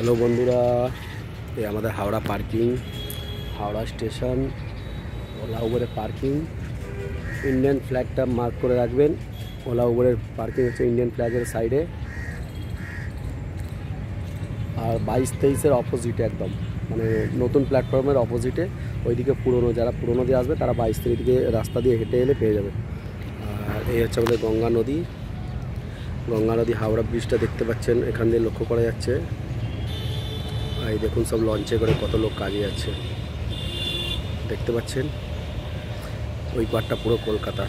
Hello বন্ধুরা, এই আমাদের হাওড়া পার্কিং, হাওড়া স্টেশন, ওলা উবেরের পার্কিং। ইন্ডিয়ান ফ্ল্যাগটা মার্ক করে রাখবেন। ওলা উবেরের পার্কিং হচ্ছে ইন্ডিয়ান ফ্ল্যাগের সাইডে, আর 22-23-এর অপোজিটে একদম, মানে নতুন প্ল্যাটফর্মের অপোজিটে। ওইদিকে যারা পুরনো দিয়ে আসবে তারা 22-23 দিকে রাস্তা দিয়ে হেঁটে এলে পেয়ে যাবে। আর এই হচ্ছে আমাদের গঙ্গা নদী। হাওড়া ব্রিজটা দেখতে পাচ্ছেন, এখান দিয়ে লক্ষ্য করা যাচ্ছে। এই দেখুন, সব লঞ্চে করে কত লোক কাজে যাচ্ছে দেখতে পাচ্ছেন। ওই পারটা পুরো কলকাতা,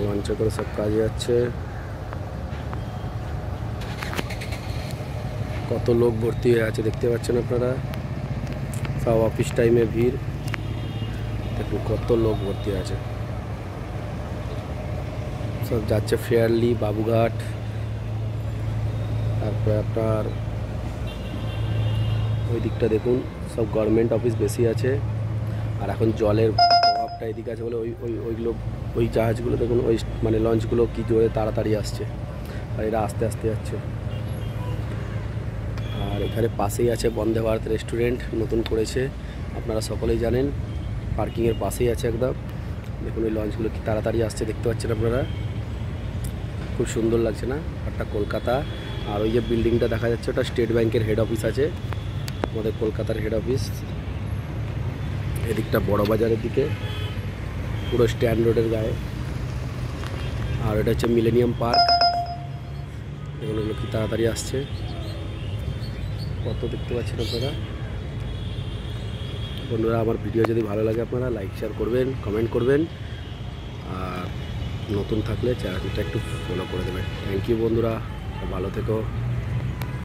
লঞ্চে করে সব কাজে যাচ্ছে। কত লোক ভর্তি হয়ে আছে দেখতে পাচ্ছেন আপনারা। সব অফিস টাইমে ভিড়, দেখুন কত লোক ভর্তি আছে। সব যাচ্ছে ফেয়ারলি, বাবুঘাট, তারপরে আপনার ওই দিকটা দেখুন সব গভর্নমেন্ট অফিস বেশি আছে। আর এখন জলের প্রভাবটা এদিকে আছে বলে ওইগুলো, ওই জাহাজগুলো দেখুন, ওই মানে লঞ্চগুলো কি জোরে তাড়াতাড়ি আসছে, আর এরা আস্তে আস্তে যাচ্ছে। আর এখানে পাশেই আছে বন্দে ভারত রেস্টুরেন্ট, নতুন করেছে, আপনারা সকলেই জানেন। পার্কিংয়ের পাশেই আছে একদম। দেখুন ওই লঞ্চগুলো কি তাড়াতাড়ি আসছে দেখতে পাচ্ছেন আপনারা, খুব সুন্দর লাগছে না? একটা কলকাতা। আর ওই যে বিল্ডিংটা দেখা যাচ্ছে, ওটা স্টেট ব্যাংকের হেড অফিস আছে, আমাদের কলকাতার হেড অফিস। এদিকটা বড় বাজারের দিকে, পুরো স্ট্যান্ড রোডের গায়ে। আর এটা হচ্ছে মিলেনিয়াম পার্ক। এগুলো কি তাড়াতাড়ি আসছে, কত দেখতে পাচ্ছেন আপনারা। বন্ধুরা, আমার ভিডিও যদি ভালো লাগে আপনারা লাইক শেয়ার করবেন, কমেন্ট করবেন, আর নতুন থাকলে চ্যানেলটা একটু ফলো করে দেবেন। থ্যাংক ইউ বন্ধুরা, ভালো থেকো।